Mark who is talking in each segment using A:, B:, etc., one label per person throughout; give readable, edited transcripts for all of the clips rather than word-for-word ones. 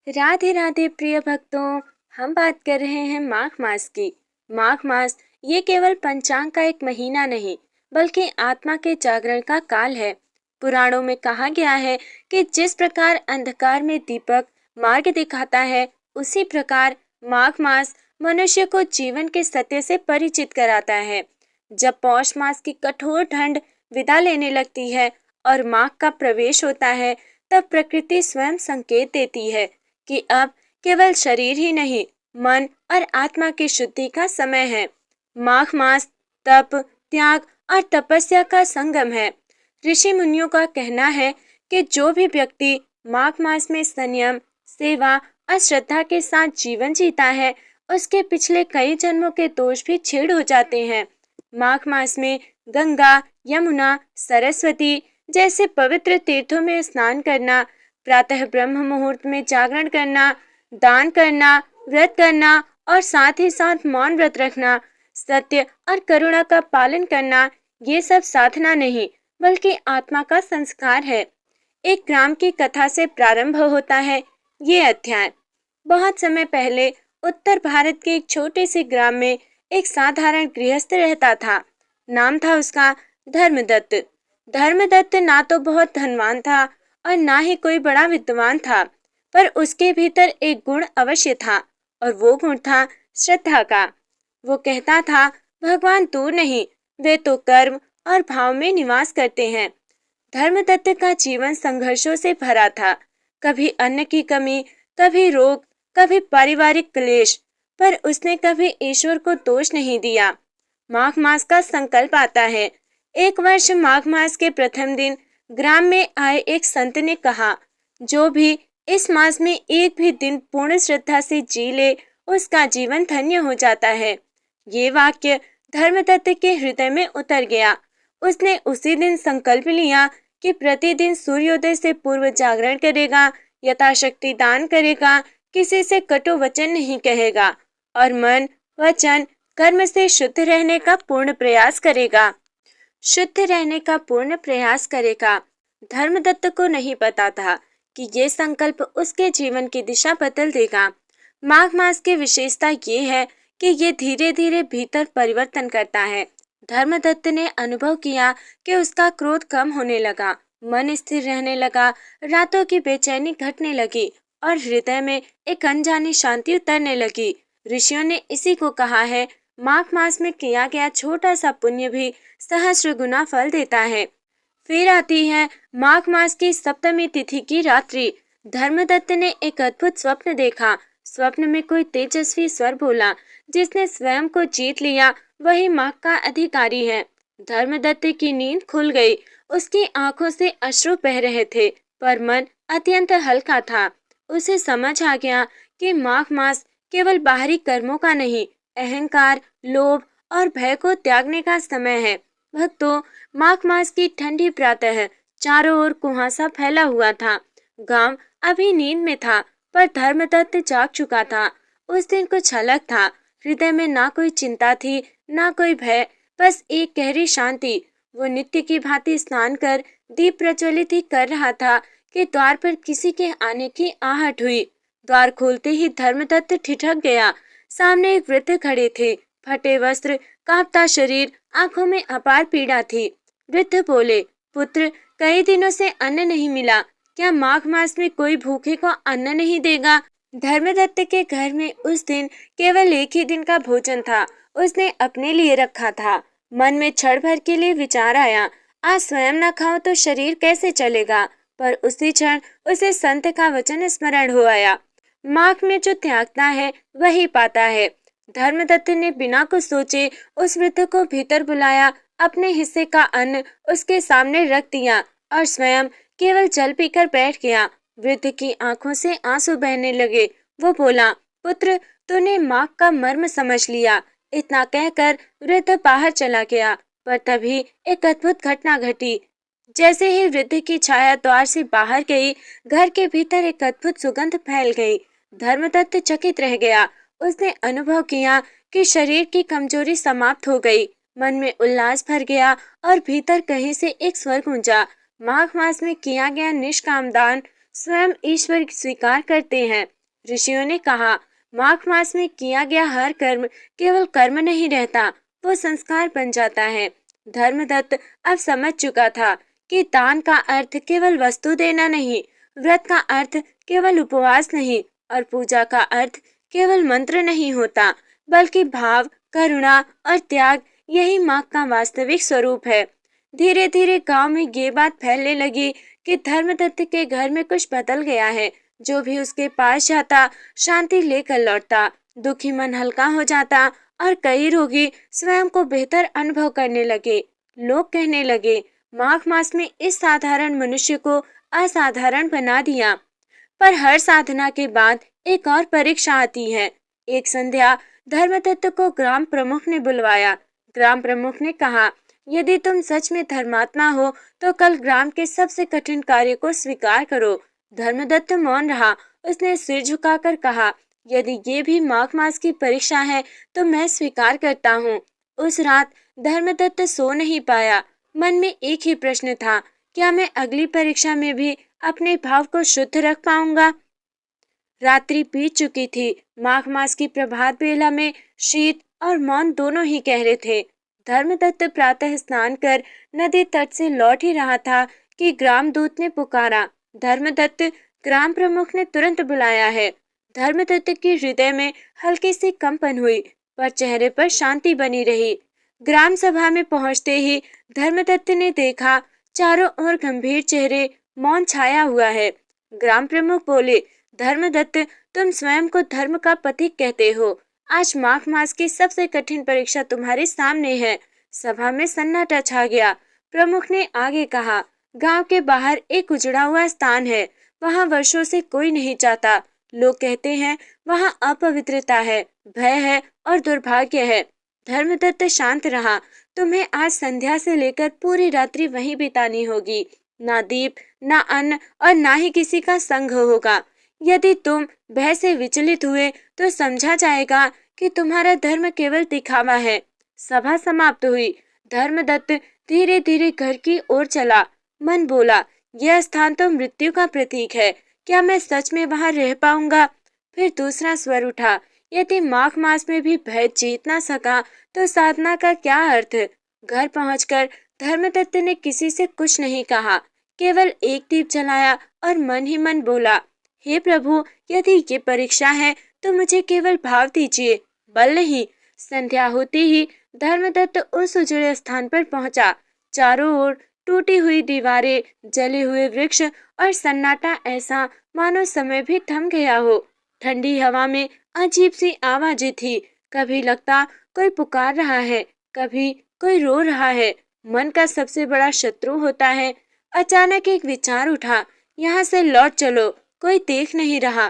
A: राधे राधे प्रिय भक्तों। हम बात कर रहे हैं माघ मास की। माघ मास ये केवल पंचांग का एक महीना नहीं बल्कि आत्मा के जागरण का काल है। पुराणों में कहा गया है कि जिस प्रकार अंधकार में दीपक मार्ग दिखाता है, उसी प्रकार माघ मास मनुष्य को जीवन के सत्य से परिचित कराता है। जब पौष मास की कठोर ठंड विदा लेने लगती है और माघ का प्रवेश होता है, तब प्रकृति स्वयं संकेत देती है कि अब केवल शरीर ही नहीं, मन और आत्मा की शुद्धि का समय है। माघ मास तप, त्याग और तपस्या का संगम है। ऋषि मुनियों का कहना है कि जो भी व्यक्ति माघ मास में संयम, सेवा और श्रद्धा के साथ जीवन जीता है, उसके पिछले कई जन्मों के दोष भी छीड़ हो जाते हैं। माघ मास में गंगा, यमुना, सरस्वती जैसे पवित्र तीर्थों में स्नान करना, प्रातः ब्रह्म मुहूर्त में जागरण करना, दान करना, व्रत करना और साथ ही साथ मौन व्रत रखना, सत्य और करुणा का पालन करना, ये सब साधना नहीं बल्कि आत्मा का संस्कार है। एक ग्राम की कथा से प्रारंभ होता है ये अध्याय। बहुत समय पहले उत्तर भारत के एक छोटे से ग्राम में एक साधारण गृहस्थ रहता था। नाम था उसका धर्मदत्त। धर्मदत्त ना तो बहुत धनवान था और ना ही कोई बड़ा विद्वान था, पर उसके भीतर एक गुण अवश्य था और वो गुण था श्रद्धा का। वो कहता था, भगवान दूर नहीं, वे तो कर्म और भाव में निवास करते हैं। धर्मदत्त का जीवन संघर्षों से भरा था। कभी अन्न की कमी, कभी रोग, कभी पारिवारिक क्लेश, पर उसने कभी ईश्वर को दोष नहीं दिया। माघ मास का संकल्प आता है। एक वर्ष माघ मास के प्रथम दिन ग्राम में आए एक संत ने कहा, जो भी इस मास में एक भी दिन पूर्ण श्रद्धा से जी ले, उसका जीवन धन्य हो जाता है। ये वाक्य धर्मदत्त के हृदय में उतर गया। उसने उसी दिन संकल्प लिया कि प्रतिदिन सूर्योदय से पूर्व जागरण करेगा, यथाशक्ति दान करेगा, किसी से कटु वचन नहीं कहेगा और मन, वचन, कर्म से शुद्ध रहने का पूर्ण प्रयास करेगा। शुद्ध रहने का पूर्ण प्रयास करेगा। धर्मदत्त को नहीं पता था कि ये संकल्प उसके जीवन की दिशा बदल देगा। माघ मास की विशेषता ये है कि ये धीरे धीरे भीतर परिवर्तन करता है। धर्मदत्त ने अनुभव किया कि उसका क्रोध कम होने लगा, मन स्थिर रहने लगा, रातों की बेचैनी घटने लगी और हृदय में एक अनजानी शांति उतरने लगी। ऋषियों ने इसी को कहा है, माघ मास में किया गया छोटा सा पुण्य भी सहस्र गुना फल देता है। फिर आती है माघ मास की सप्तमी तिथि की रात्रि। धर्मदत्त ने एक अद्भुत स्वप्न देखा। स्वप्न में कोई तेजस्वी स्वर बोला, जिसने स्वयं को जीत लिया वही माघ का अधिकारी है। धर्मदत्त की नींद खुल गई। उसकी आंखों से अश्रु बह रहे थे, पर मन अत्यंत हल्का था। उसे समझ आ गया कि माघ मास केवल बाहरी कर्मों का नहीं, अहंकार, लोभ और भय को त्यागने का समय है। भक्तों, माघ मास की ठंडी प्रातः चारों ओर कुहासा फैला हुआ था। गांव अभी नींद में था, पर धर्मदत्त जाग चुका था। उस दिन कुछ अलग था। हृदय में ना कोई चिंता थी, ना कोई भय, बस एक गहरी शांति। वो नित्य की भांति स्नान कर दीप प्रज्वलित ही कर रहा था कि द्वार पर किसी के आने की आहट हुई। द्वार खोलते ही धर्मदत्त ठिठक गया। सामने एक वृद्ध खड़े थे, फटे वस्त्र, कांपता शरीर, आंखों में अपार पीड़ा थी। वृद्ध बोले, पुत्र, कई दिनों से अन्न नहीं मिला, क्या माघ मास में कोई भूखे को अन्न नहीं देगा? धर्मदत्त के घर में उस दिन केवल एक ही दिन का भोजन था। उसने अपने लिए रखा था। मन में क्षण भर के लिए विचार आया, आज स्वयं न खाओ तो शरीर कैसे चलेगा? पर उसी क्षण उसे संत का वचन स्मरण हो आया, माघ में जो त्यागता है वही पाता है। धर्मदत्त ने बिना कुछ सोचे उस वृद्ध को भीतर बुलाया, अपने हिस्से का अन्न उसके सामने रख दिया और स्वयं केवल जल पीकर बैठ गया। वृद्ध की आंखों से आंसू बहने लगे। वो बोला, पुत्र, तूने माघ का मर्म समझ लिया। इतना कहकर वृद्ध बाहर चला गया, पर तभी एक अद्भुत घटना घटी। जैसे ही वृद्ध की छाया द्वार से बाहर गई, घर के भीतर एक अद्भुत सुगंध फैल गई। धर्मदत्त चकित रह गया। उसने अनुभव किया कि शरीर की कमजोरी समाप्त हो गई। मन में उल्लास भर गया और भीतर कहीं से एक स्वर गूंजा, माघ मास में किया गया निष्काम दान स्वयं ईश्वर स्वीकार करते हैं। ऋषियों ने कहा, माघ मास में किया गया हर कर्म केवल कर्म नहीं रहता, वो संस्कार बन जाता है। धर्मदत्त अब समझ चुका था कि दान का अर्थ केवल वस्तु देना नहीं, व्रत का अर्थ केवल उपवास नहीं और पूजा का अर्थ केवल मंत्र नहीं होता, बल्कि भाव, करुणा और त्याग, यही माँ का वास्तविक स्वरूप है। धीरे धीरे गांव में ये बात फैलने लगी कि धर्मदत्त के घर में कुछ बदल गया है। जो भी उसके पास जाता शांति लेकर लौटता, दुखी मन हल्का हो जाता और कई रोगी स्वयं को बेहतर अनुभव करने लगे। लोग कहने लगे, माघ मास में इस साधारण मनुष्य को असाधारण बना दिया। पर हर साधना के बाद एक और परीक्षा आती है। एक संध्या धर्मदत्त को ग्राम प्रमुख ने बुलवाया। ग्राम प्रमुख ने कहा, यदि तुम सच में धर्मात्मा हो तो कल ग्राम के सबसे कठिन कार्य को स्वीकार करो। धर्मदत्त मौन रहा। उसने सिर झुकाकर कहा, यदि ये भी माघ मास की परीक्षा है तो मैं स्वीकार करता हूँ। उस रात धर्मदत्त सो नहीं पाया। मन में एक ही प्रश्न था, क्या मैं अगली परीक्षा में भी अपने भाव को शुद्ध रख पाऊंगा? रात्रि बीत चुकी थी। माघ मास की प्रभात बेला में शीत और मौन दोनों ही गहरे थे। धर्मदत्त प्रातः स्नान कर नदी तट से लौट ही रहा था कि ग्राम दूत ने पुकारा, धर्मदत्त, ग्राम प्रमुख ने तुरंत बुलाया है। धर्मदत्त के हृदय में हल्की सी कंपन हुई, पर चेहरे पर शांति बनी रही। ग्राम सभा में पहुंचते ही धर्मदत्त ने देखा, चारों ओर गंभीर चेहरे, मौन छाया हुआ है। ग्राम प्रमुख बोले, धर्मदत्त, तुम स्वयं को धर्म का प्रतीक कहते हो। आज माघ मास की सबसे कठिन परीक्षा तुम्हारे सामने है। सभा में सन्नाटा छा गया। प्रमुख ने आगे कहा, गांव के बाहर एक उजड़ा हुआ स्थान है, वहां वर्षों से कोई नहीं जाता। लोग कहते हैं वहां अपवित्रता है, भय है और दुर्भाग्य है। धर्मदत्त शांत रहा। तुम्हें आज संध्या से लेकर पूरी रात्रि वहीं बितानी होगी। ना दीप, ना अन्न और ना ही किसी का संग होगा। यदि तुम भय से विचलित हुए तो समझा जाएगा कि तुम्हारा धर्म केवल दिखावा है। सभा समाप्त हुई। धर्मदत्त धीरे धीरे घर की ओर चला। मन बोला, यह स्थान तो मृत्यु का प्रतीक है, क्या मैं सच में वहां रह पाऊंगा? फिर दूसरा स्वर उठा, यदि माघ मास में भी भय जीत ना सका तो साधना का क्या अर्थ? घर पहुंचकर धर्मदत्त ने किसी से कुछ नहीं कहा, केवल एक दीप जलाया और मन ही मन बोला, हे प्रभु, यदि ये परीक्षा है तो मुझे केवल भाव दीजिए, बल नहीं। संध्या होती ही धर्मदत्त उस उजड़े स्थान पर पहुंचा। चारों ओर टूटी हुई दीवारें, जले हुए वृक्ष और सन्नाटा ऐसा मानो समय भी थम गया हो। ठंडी हवा में अजीब सी आवाजें थी। कभी लगता कोई पुकार रहा है, कभी कोई रो रहा है। मन का सबसे बड़ा शत्रु होता है। अचानक एक विचार उठा, यहाँ से लौट चलो, कोई देख नहीं रहा।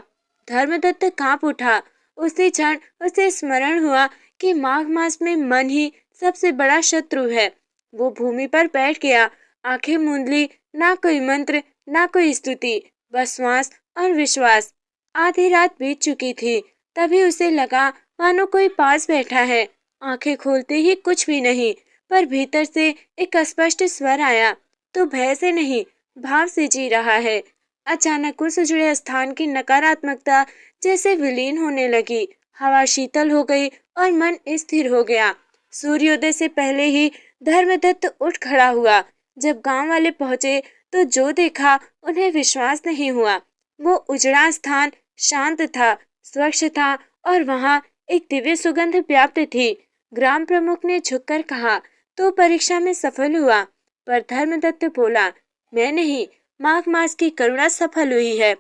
A: धर्मदत्त कांप उठा। उसी क्षण उसे स्मरण हुआ कि माघ मास में मन ही सबसे बड़ा शत्रु है। वो भूमि पर बैठ गया, आंखें मूंद ली। ना कोई मंत्र, ना कोई स्तुति, बस श्वास और विश्वास। आधी रात बीत चुकी थी। तभी उसे लगा मानो कोई पास बैठा है। आंखें खोलते ही कुछ भी नहीं, पर भीतर से एक अस्पष्ट स्वर आया, तो भय से नहीं, भाव से जी रहा है। अचानक उस उजड़े स्थान की नकारात्मकता जैसे विलीन होने लगी। हवा शीतल हो गई और मन स्थिर हो गया। सूर्योदय से पहले ही धर्मदत्त उठ खड़ा हुआ। जब गांव वाले पहुंचे तो जो देखा उन्हें विश्वास नहीं हुआ। वो उजड़ा स्थान शांत था, स्वच्छ था और वहां एक दिव्य सुगंध व्याप्त थी। ग्राम प्रमुख ने झुककर कहा, तो परीक्षा में सफल हुआ? पर धर्मदत्त बोला, मैं नहीं, माघ मास की करुणा सफल हुई है।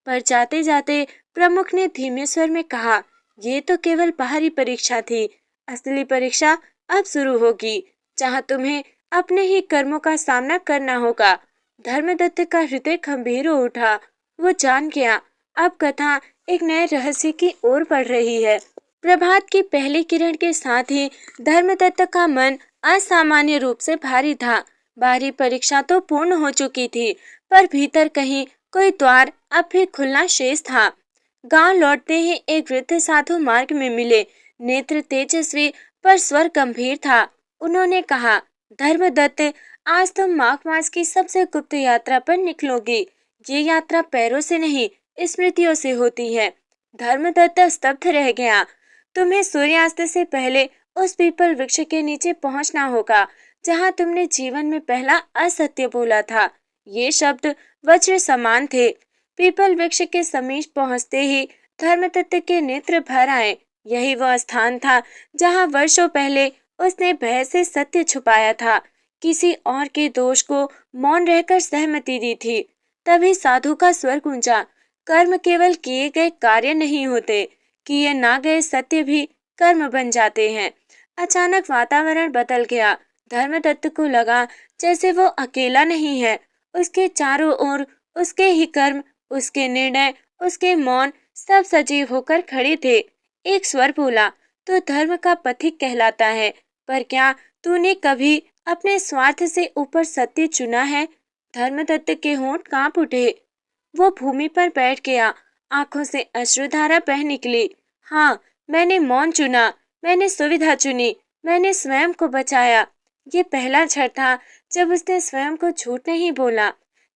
A: पर जाते जाते प्रमुख ने धीमे स्वर में कहा, ये तो केवल बाहरी परीक्षा थी, असली परीक्षा अब शुरू होगी, जहाँ तुम्हें अपने ही कर्मों का सामना करना होगा। धर्मदत्त का हृदय गंभीर हो उठा। वो जान गया, अब कथा एक नए रहस्य की ओर बढ़ रही है। प्रभात की पहली किरण के साथ ही धर्मदत्त का मन असामान्य रूप से भारी था। बाहरी परीक्षा तो पूर्ण हो चुकी थी, पर भीतर कहीं कोई द्वार अब भी खुलना शेष था। गांव लौटते ही एक वृद्ध साधु मार्ग में मिले। नेत्र तेजस्वी पर स्वर गंभीर था। उन्होंने कहा, धर्मदत्त, आज तुम माघ मास की सबसे गुप्त यात्रा पर निकलोगी। ये यात्रा पैरों से नहीं, स्मृतियों से होती है। धर्मदत्त स्तब्ध रह गया। तुम्हें सूर्यास्त से पहले उस पीपल वृक्ष के नीचे पहुंचना होगा जहां तुमने जीवन में पहला असत्य बोला था। ये शब्द वज्र समान थे। पीपल वृक्ष के समीप पहुंचते ही धर्मदत्त के नेत्र भर आए। यही वह स्थान था जहां वर्षों पहले उसने भय से सत्य छुपाया था, किसी और के दोष को मौन रहकर सहमति दी थी। तभी साधु का स्वर गूंजा, कर्म केवल किए गए कार्य नहीं होते, किए ना गए सत्य भी कर्म बन जाते हैं। अचानक वातावरण बदल गया। धर्मदत्त को लगा जैसे वो अकेला नहीं है। उसके चारों ओर उसके ही कर्म, उसके निर्णय, उसके मौन सब सजीव होकर खड़े थे। एक स्वर बोला, तो धर्म का पथिक कहलाता है, पर क्या तूने कभी अपने स्वार्थ से ऊपर सत्य चुना है? धर्मदत्त के होंठ कांप उठे। वो भूमि पर बैठ गया, आंखों से अश्रुधारा बह निकली। हाँ, मैंने मौन चुना, मैंने सुविधा चुनी, मैंने स्वयं को बचाया। ये पहला क्षण था जब उसने स्वयं को झूठ नहीं बोला।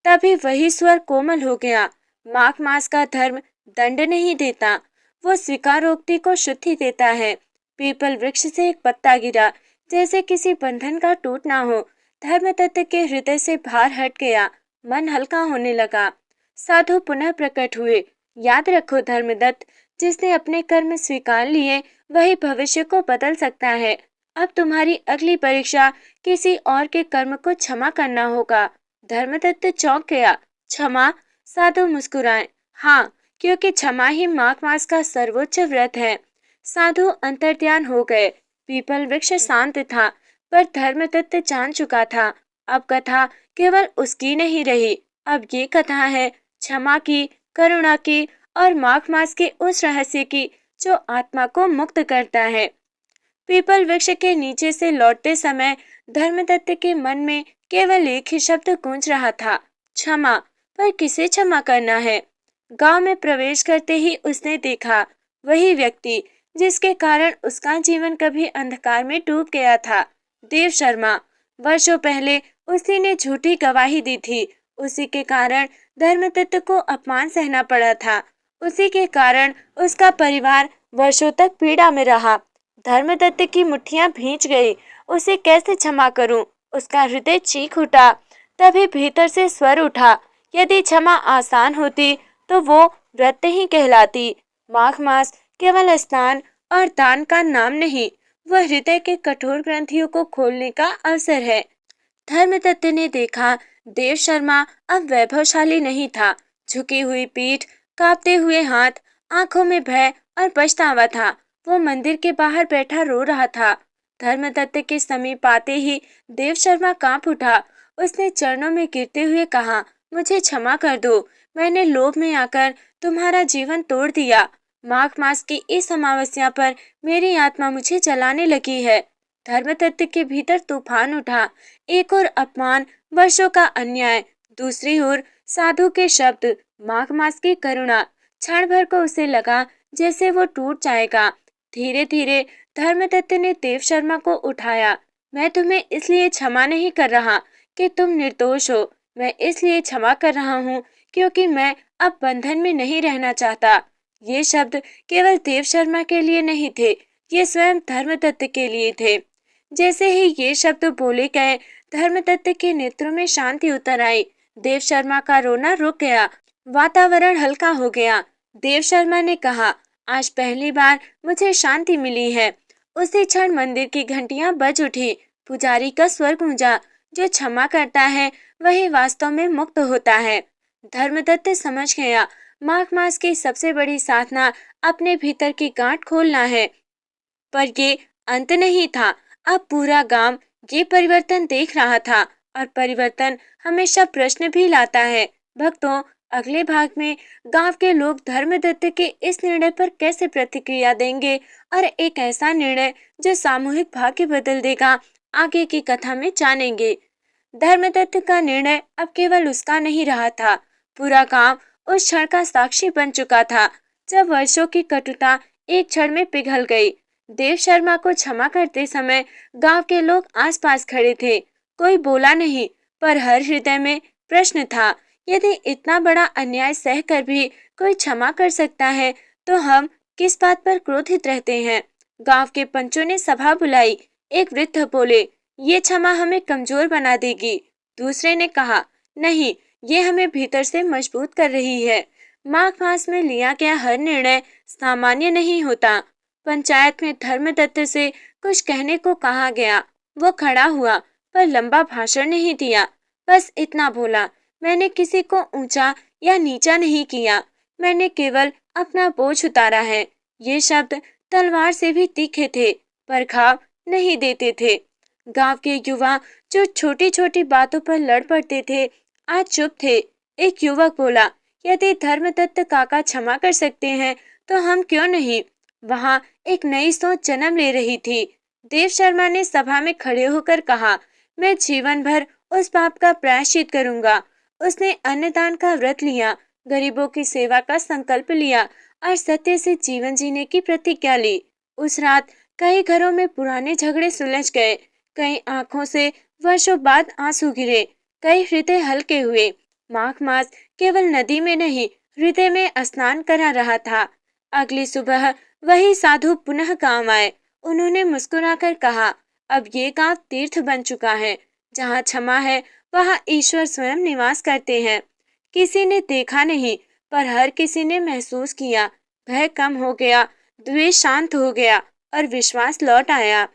A: तभी वही स्वर कोमल हो गया। माघ मास का धर्म दंड नहीं देता, वो स्वीकारोक्ति को शुद्धि देता है। पीपल वृक्ष से एक पत्ता गिरा, जैसे किसी बंधन का टूटना हो। धर्मदत्त के हृदय से भार हट गया, मन हल्का होने लगा। साधु पुनः प्रकट हुए। याद रखो धर्मदत्त, जिसने अपने कर्म स्वीकार लिए वही भविष्य को बदल सकता है। अब तुम्हारी अगली परीक्षा किसी और के कर्म को क्षमा करना होगा। धर्मदत्त चौंक गया। क्षमा? साधु मुस्कुराए। हाँ, क्योंकि क्षमा ही माघ मास का सर्वोच्च व्रत है। साधु अंतर्ध्यान हो गए। पीपल वृक्ष शांत था, पर धर्मदत्त जान चुका था अब कथा केवल उसकी नहीं रही। अब ये कथा है क्षमा की, करुणा की और माघ मास के उस रहस्य की जो आत्मा को मुक्त करता है। पीपल वृक्ष के नीचे से लौटते समय धर्मदत्त के मन में केवल एक ही शब्द गूंज रहा था, क्षमा। पर किसे क्षमा करना है? गांव में प्रवेश करते ही उसने देखा वही व्यक्ति जिसके कारण उसका जीवन कभी अंधकार में डूब गया था, देव शर्मा। वर्षों पहले उसी ने झूठी गवाही दी थी। उसी के कारण धर्मदत्त को अपमान सहना पड़ा था। उसी के कारण उसका परिवार वर्षों तक पीड़ा में रहा। धर्मदत्त की मुट्ठियां भींच गई। उसे कैसे क्षमा करूं? उसका हृदय चीख उठा। तभी भीतर से स्वर उठा, यदि क्षमा आसान होती तो वो व्रत ही कहलाती। माघ मास केवल स्नान और दान का नाम नहीं, वह हृदय के कठोर ग्रंथियों को खोलने का अवसर है। धर्मदत्त ने देखा देव शर्मा अब वैभवशाली नहीं था। झुकी हुई पीठ, कांपते हुए हाथ, आंखों में भय और पछतावा था। वो मंदिर के बाहर बैठा रो रहा था। धर्मदत्त के समीप आते ही देव शर्मा कांप उठा। उसने चरणों में गिरते हुए कहा, मुझे क्षमा कर दो, मैंने लोभ में आकर तुम्हारा जीवन तोड़ दिया। माघ मास की इस अमावस्या पर मेरी आत्मा मुझे जलाने लगी है। धर्मदत्त के भीतर तूफान उठा। एक और अपमान, वर्षों का अन्याय, दूसरी ओर साधु के शब्द, माघ मास की करुणा। क्षण भर को उसे लगा जैसे वो टूट जाएगा। धीरे धीरे धर्मदत्त ने देव शर्मा को उठाया। मैं तुम्हें इसलिए क्षमा नहीं कर रहा कि तुम निर्दोष हो, मैं इसलिए क्षमा कर रहा हूँ क्योंकि मैं अब बंधन में नहीं रहना चाहता। ये शब्द केवल देव शर्मा के लिए नहीं थे, ये स्वयं धर्मदत्त के लिए थे। जैसे ही ये शब्द बोले गए, धर्मदत्त के नेत्रों में शांति उतर आई। देव शर्मा का रोना रुक गया, वातावरण हल्का हो गया। देव शर्मा ने कहा, आज पहली बार मुझे शांति मिली है। उसी क्षण मंदिर की घंटियां बज उठी। पुजारी का स्वर गूंजा, जो क्षमा करता है वही वास्तव में मुक्त होता है। धर्मदत्त समझ गया, माघ मास की सबसे बड़ी साधना अपने भीतर की गांठ खोलना है। पर ये अंत नहीं था। अब पूरा गांव ये परिवर्तन देख रहा था, और परिवर्तन हमेशा प्रश्न भी लाता है। भक्तों, अगले भाग में गांव के लोग धर्मदत्त के इस निर्णय पर कैसे प्रतिक्रिया देंगे, और एक ऐसा निर्णय जो सामूहिक भाग्य बदल देगा, आगे की कथा में जानेंगे। धर्मदत्त का निर्णय अब केवल उसका नहीं रहा था, पूरा गांव उस क्षण का साक्षी बन चुका था जब वर्षों की कटुता एक क्षण में पिघल गई। देव शर्मा को क्षमा करते समय गांव के लोग आसपास खड़े थे। कोई बोला नहीं, पर हर हृदय में प्रश्न था, यदि इतना बड़ा अन्याय सहकर भी कोई क्षमा कर सकता है तो हम किस बात पर क्रोधित रहते हैं? गांव के पंचों ने सभा बुलाई। एक वृद्ध बोले, ये क्षमा हमें कमजोर बना देगी। दूसरे ने कहा, नहीं, ये हमें भीतर से मजबूत कर रही है। माघ मास में लिया गया हर निर्णय सामान्य नहीं होता। पंचायत में धर्मदत्त से कुछ कहने को कहा गया। वो खड़ा हुआ पर लंबा भाषण नहीं दिया। बस इतना बोला, मैंने किसी को ऊंचा या नीचा नहीं किया, मैंने केवल अपना बोझ उतारा है। ये शब्द तलवार से भी तीखे थे, पर घाव नहीं देते थे। गांव के युवा जो छोटी छोटी बातों पर लड़ पड़ते थे, आज चुप थे। एक युवक बोला, यदि धर्मदत्त काका क्षमा कर सकते हैं तो हम क्यों नहीं? वहां एक नई सोच जन्म ले रही थी। देव शर्मा ने सभा में खड़े होकर कहा, मैं जीवन भर उस पाप का प्रायश्चित करूंगा। उसने अन्नदान का व्रत लिया, गरीबों की सेवा का संकल्प लिया और सत्य से जीवन जीने की प्रतिज्ञा ली। उस रात कई घरों में पुराने झगड़े सुलझ गए, कई आंखों से वर्षों बाद आंसू गिरे, कई हृदय हल्के हुए। माघ मास केवल नदी में नहीं, हृदय में स्नान करा रहा था। अगली सुबह वही साधु पुनः गांव आए। उन्होंने मुस्कुराकर कहा, अब ये गांव तीर्थ बन चुका है। जहाँ क्षमा है वहाँ ईश्वर स्वयं निवास करते हैं। किसी ने देखा नहीं, पर हर किसी ने महसूस किया। भय कम हो गया, द्वेष शांत हो गया और विश्वास लौट आया।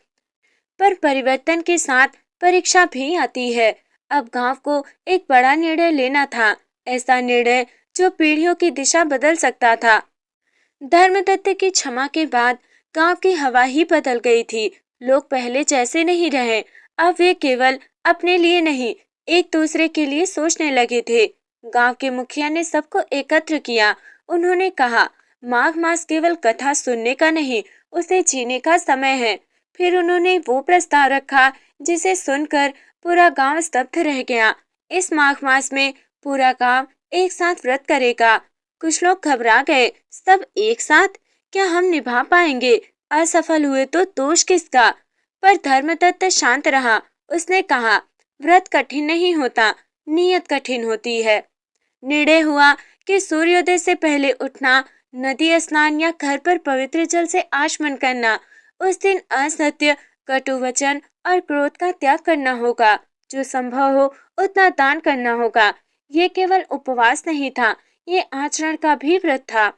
A: पर परिवर्तन के साथ परीक्षा भी आती है। अब गांव को एक बड़ा निर्णय लेना था, ऐसा निर्णय जो पीढ़ियों की दिशा बदल सकता था। धर्मदत्त की क्षमा के बाद गांव की हवा ही बदल गई थी। लोग पहले जैसे नहीं रहे। अब वे केवल अपने लिए नहीं, एक दूसरे के लिए सोचने लगे थे। गांव के मुखिया ने सबको एकत्र किया। उन्होंने कहा, माघ मास केवल कथा सुनने का नहीं, उसे जीने का समय है। फिर उन्होंने वो प्रस्ताव रखा जिसे सुनकर पूरा गांव स्तब्ध रह गया। इस माघ मास में पूरा गांव एक साथ व्रत करेगा। कुछ लोग घबरा गए, सब एक साथ, क्या हम निभा पाएंगे? असफल हुए तो दोष किसका? पर धर्मदत्त शांत रहा। उसने कहा, व्रत कठिन नहीं होता, नियत कठिन होती है। निर्णय हुआ कि सूर्योदय से पहले उठना, नदी स्नान या घर पर पवित्र जल से आचमन करना। उस दिन असत्य, कटु वचन और क्रोध का त्याग करना होगा। जो संभव हो उतना दान करना होगा। ये केवल उपवास नहीं था, ये आचरण का भी व्रत था।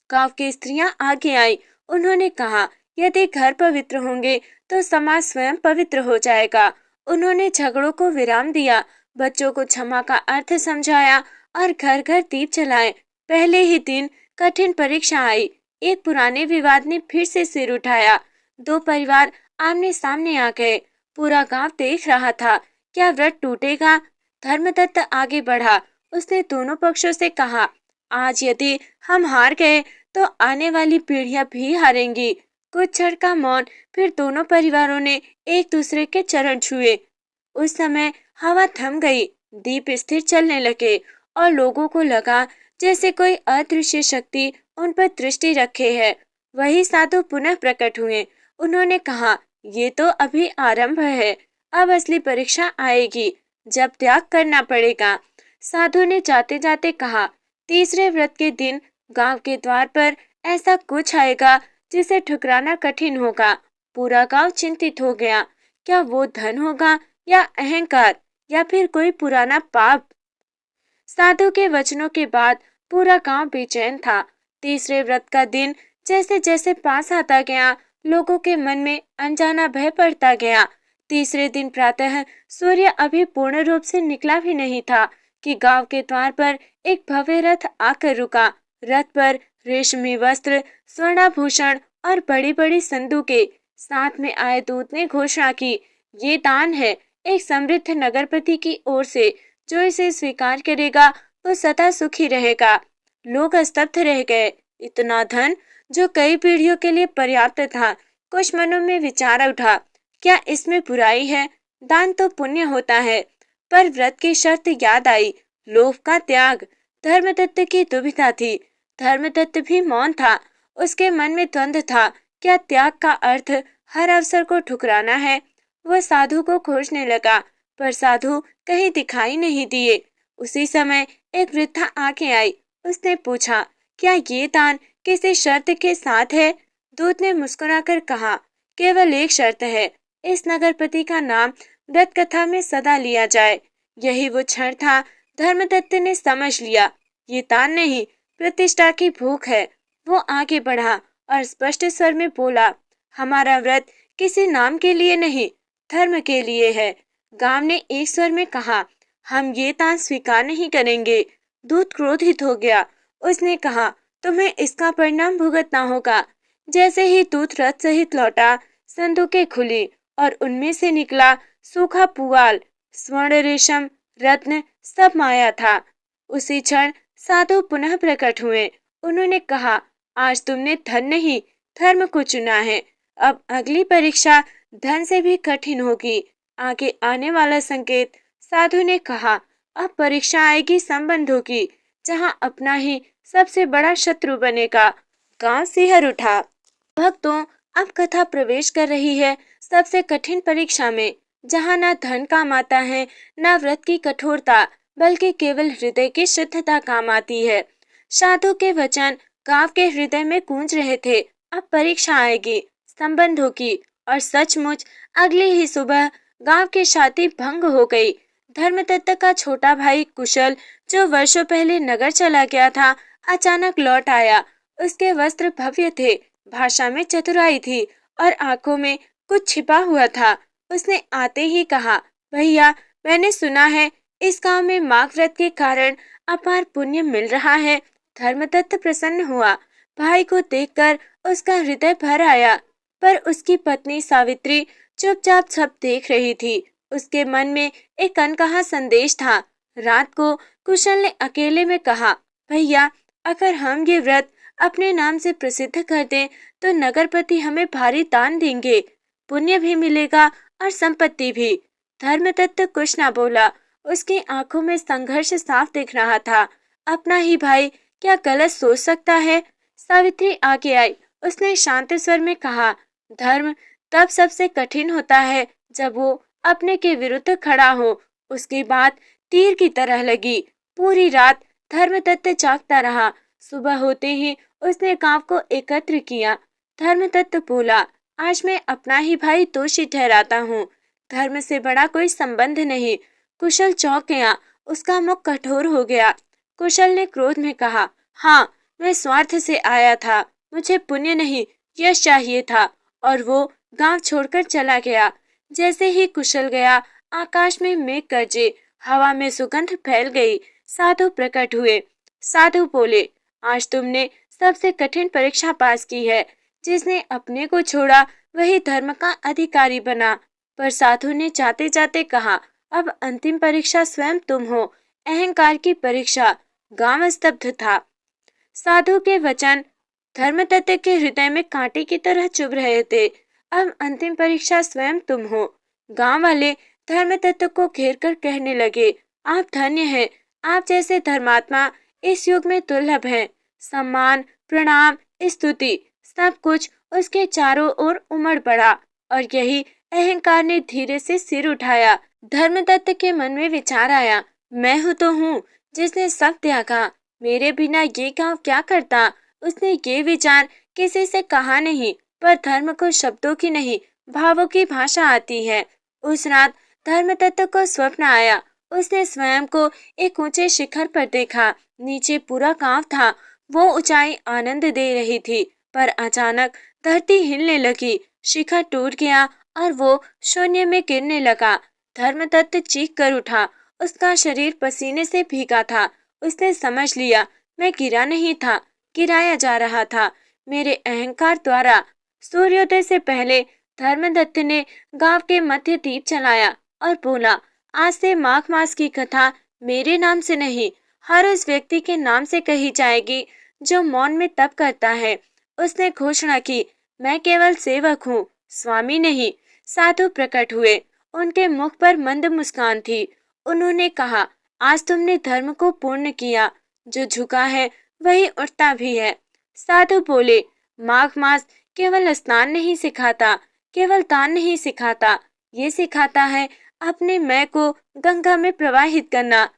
A: गांव की स्त्रियां आगे आई। उन्होंने कहा, यदि घर पवित्र होंगे तो समाज स्वयं पवित्र हो जाएगा। उन्होंने झगड़ों को विराम दिया, बच्चों को क्षमा का अर्थ समझाया और घर घर दीप जलाए। पहले ही दिन कठिन परीक्षा आई। एक पुराने विवाद ने फिर से सिर उठाया। दो परिवार आमने सामने आ गए। पूरा गांव देख रहा था। क्या व्रत टूटेगा? धर्मदत्त आगे बढ़ा। उसने दोनों पक्षों से कहा, आज यदि हम हार गए तो आने वाली पीढ़ियां भी हारेंगी। कुछ क्षण का मौन, फिर दोनों परिवारों ने एक दूसरे के चरण छुए। उस समय हवा थम गई, दीप स्थिर चलने लगे और लोगों को लगा जैसे कोई अदृश्य शक्ति उन पर दृष्टि रखे है। वही साधु पुनः प्रकट हुए। उन्होंने कहा, ये तो अभी आरंभ है, अब असली परीक्षा आएगी, जब त्याग करना पड़ेगा। साधु ने जाते जाते कहा, तीसरे व्रत के दिन गांव के द्वार पर ऐसा कुछ आएगा जिसे ठुकराना कठिन होगा। पूरा गांव चिंतित हो गया। क्या वो धन होगा या अहंकार या फिर कोई पुराना पाप? साधु के वचनों के बाद पूरा गांव बेचैन था। तीसरे व्रत का दिन जैसे जैसे पास आता गया, लोगों के मन में अनजाना भय बढ़ता गया। तीसरे दिन प्रातः सूर्य अभी पूर्ण रूप से निकला भी नहीं था कि गांव के द्वार पर एक भव्य रथ आकर रुका। रथ पर रेशमी वस्त्र, स्वर्णाभूषण और बड़ी बड़ी संदूकें। साथ में आए दूत ने घोषणा की, ये दान है एक समृद्ध नगरपति की ओर से। जो इसे स्वीकार करेगा वो सदा सुखी रहेगा। लोग स्तब्ध रह गए। इतना धन जो कई पीढ़ियों के लिए पर्याप्त था। कुछ मनों में विचार उठा, क्या इसमें बुराई है? दान तो पुण्य होता है। पर व्रत की शर्त याद आई, लोभ का त्याग। धर्मदत्त की दुविधा थी। धर्मदत्त भी मौन था। उसके मन में द्वंद्व था, क्या त्याग का अर्थ हर अवसर को ठुकराना है? वह साधु को खोजने लगा, पर साधु कहीं दिखाई नहीं दिए। उसी समय एक वृद्धा आगे आई। उसने पूछा, क्या ये दान किसी शर्त के साथ है? दूत ने मुस्कुराकर कहा, केवल एक शर्त है, इस नगरपति का नाम व्रत कथा में सदा लिया जाए। यही वो क्षण था। धर्मदत्त ने समझ लिया, ये तान नहीं, प्रतिष्ठा की भूख है। वो आगे बढ़ा और स्पष्ट स्वर में बोला, हमारा व्रत किसी नाम के लिए नहीं, धर्म के लिए है। गांव ने एक स्वर में कहा, हम ये तान स्वीकार नहीं करेंगे। दूत क्रोधित हो गया। उसने कहा, तुम्हें इसका परिणाम भुगतना होगा। जैसे ही दूत रथ सहित लौटा, संदूकें खुली और उनमें से निकला सूखा पुआल, स्वर्ण, रेशम, रत्न, सब माया था। उसी क्षण साधु पुनः प्रकट हुए। उन्होंने कहा, आज तुमने धन नहीं, धर्म को चुना है। अब अगली परीक्षा धन से भी कठिन होगी। आगे आने वाला संकेत। साधु ने कहा, अब परीक्षा आएगी संबंधों की, जहाँ अपना ही सबसे बड़ा शत्रु बनेगा। गांव सिहर उठा। भक्तों, अब कथा प्रवेश कर रही है सबसे कठिन परीक्षा में, जहाँ ना धन काम आता है, ना व्रत की कठोरता, बल्कि केवल हृदय की शुद्धता काम आती है। साधु के वचन गांव के हृदय में गूंज रहे थे। अब परीक्षा आएगी संबंधों की, और सचमुच अगली ही सुबह गांव की शादी भंग हो गई। धर्मदत्त का छोटा भाई कुशल, जो वर्षों पहले नगर चला गया था, अचानक लौट आया। उसके वस्त्र भव्य थे, भाषा में चतुराई थी और आंखों में कुछ छिपा हुआ था। उसने आते ही कहा, भैया, मैंने सुना है इस गांव में माघ व्रत के कारण अपार पुण्य मिल रहा है। धर्मदत्त प्रसन्न हुआ। भाई को देखकर उसका हृदय भर आया, पर उसकी पत्नी सावित्री चुपचाप सब देख रही थी। उसके मन में एक अनकहा संदेश था। रात को कुशल ने अकेले में कहा, भैया, अगर हम ये व्रत अपने नाम से प्रसिद्ध कर दें तो नगरपति हमें भारी दान देंगे, पुण्य भी मिलेगा और संपत्ति भी। धर्मदत्त कुछ ना बोला। उसकी आंखों में संघर्ष साफ दिख रहा था। अपना ही भाई क्या गलत सोच सकता है? सावित्री आगे आई। उसने शांत स्वर में कहा, धर्म तब सबसे कठिन होता है जब वो अपने के विरुद्ध खड़ा हो। उसकी बात तीर की तरह लगी। पूरी रात धर्मदत्त जागता रहा। सुबह होते ही उसने गांव को एकत्र किया। धर्मदत्त बोला, आज मैं अपना ही भाई दोषी ठहराता हूँ। धर्म से बड़ा कोई संबंध नहीं। कुशल चौंक गया। उसका मुख कठोर हो गया। कुशल ने क्रोध में कहा, हाँ, मैं स्वार्थ से आया था। मुझे पुण्य नहीं, यश चाहिए था। और वो गांव छोड़कर चला गया। जैसे ही कुशल गया, आकाश में मेघ गरजे, हवा में सुगंध फैल गई। साधु प्रकट हुए। साधु बोले, आज तुमने सबसे कठिन परीक्षा पास की है। जिसने अपने को छोड़ा वही धर्म का अधिकारी बना। पर साधु ने जाते जाते कहा, अब अंतिम परीक्षा स्वयं तुम हो, अहंकार की परीक्षा। गांव स्तब्ध था। साधु के वचन धर्मदत्त के हृदय में कांटे की तरह चुभ रहे थे। अब अंतिम परीक्षा स्वयं तुम हो। गांव वाले धर्मदत्त को घेर कर कहने लगे, आप धन्य हैं। आप जैसे धर्मात्मा इस युग में दुर्लभ हैं। सम्मान, प्रणाम, स्तुति, सब कुछ उसके चारों ओर उमड़ पड़ा। और यही अहंकार ने धीरे से सिर उठाया। धर्मदत्त के मन में विचार आया, मैं हूँ तो हूँ, जिसने सब त्यागा, मेरे बिना ये गांव क्या करता। उसने ये विचार किसी से कहा नहीं, पर धर्म को शब्दों की नहीं, भावों की भाषा आती है। उस रात धर्मदत्त को स्वप्न आया। उसने स्वयं को एक ऊंचे शिखर पर देखा। नीचे पूरा गांव था। वो ऊंचाई आनंद दे रही थी, पर अचानक धरती हिलने लगी। शिखर टूट गया और वो शून्य में गिरने लगा। धर्मदत्त चीख कर उठा। उसका शरीर पसीने से भीगा था। उसने समझ लिया, मैं गिरा नहीं था, गिराया जा रहा था, मेरे अहंकार द्वारा। सूर्योदय से पहले धर्मदत्त ने गांव के मध्य दीप जलाया और बोला, आज से माघ मास की कथा मेरे नाम से नहीं, हर उस व्यक्ति के नाम से कही जाएगी जो मौन में तप करता है। उसने घोषणा की, मैं केवल सेवक हूँ, स्वामी नहीं। साधु प्रकट हुए। उनके मुख पर मंद मुस्कान थी। उन्होंने कहा, आज तुमने धर्म को पूर्ण किया। जो झुका है वही उठता भी है। साधु बोले, माघ मास केवल स्नान नहीं सिखाता, केवल दान नहीं सिखाता, ये सिखाता है अपने मैं को गंगा में प्रवाहित करना।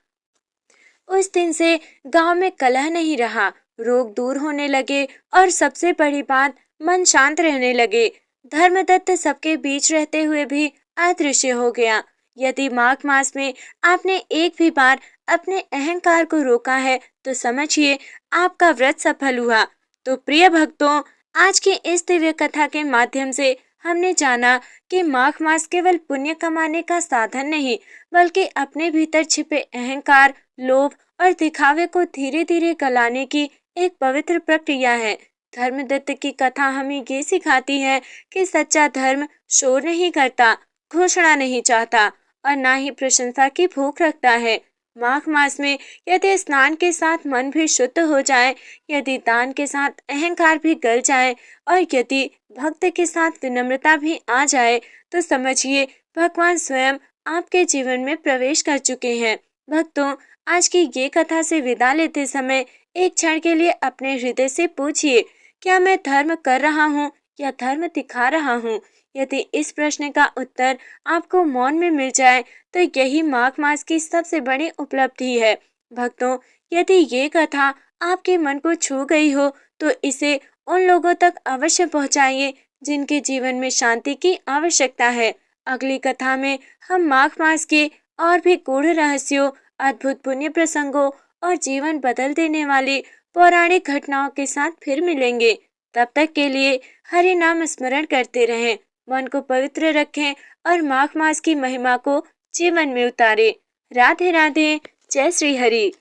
A: उस दिन से गांव में कलह नहीं रहा। रोग दूर होने लगे और सबसे बड़ी बात, मन शांत रहने लगे। धर्मदत्त सबके बीच रहते हुए भी अदृश्य हो गया। यदि माघ मास में आपने एक भी बार अपने अहंकार को रोका है तो समझिए आपका व्रत सफल हुआ। तो प्रिय भक्तों, आज की इस दिव्य कथा के माध्यम से हमने जाना कि माघ मास केवल पुण्य कमाने का साधन नहीं, बल्कि अपने भीतर छिपे अहंकार, लोभ और दिखावे को धीरे धीरे गलाने की एक पवित्र प्रक्रिया है। धर्मदत्त की कथा हमें ये सिखाती है कि सच्चा धर्म शोर नहीं करता, घोषणा नहीं चाहता और ना ही प्रशंसा की भूख रखता है। माघ मास में यदि स्नान के साथ मन भी शुद्ध हो जाए, यदि दान के साथ अहंकार भी गल जाए और यदि भक्त के साथ विनम्रता भी आ जाए, तो समझिए भगवान स्वयं आपके जीवन में प्रवेश कर चुके हैं। भक्तों, आज की ये कथा से विदा लेते समय एक क्षण के लिए अपने हृदय से पूछिए, क्या मैं धर्म कर रहा हूँ या धर्म दिखा रहा हूँ? यदि इस प्रश्न का उत्तर आपको मौन में मिल जाए तो यही माघ मास की सबसे बड़ी उपलब्धि है। भक्तों, यदि ये कथा आपके मन को छू गई हो तो इसे उन लोगों तक अवश्य पहुंचाइए जिनके जीवन में शांति की आवश्यकता है। अगली कथा में हम माघ मास के और भी गूढ़ रहस्यों, अद्भुत पुण्य प्रसंगों और जीवन बदल देने वाली पौराणिक घटनाओं के साथ फिर मिलेंगे। तब तक के लिए हरि नाम स्मरण करते रहें, मन को पवित्र रखें और माघ मास की महिमा को जीवन में उतारे। राधे राधे। जय श्री हरि।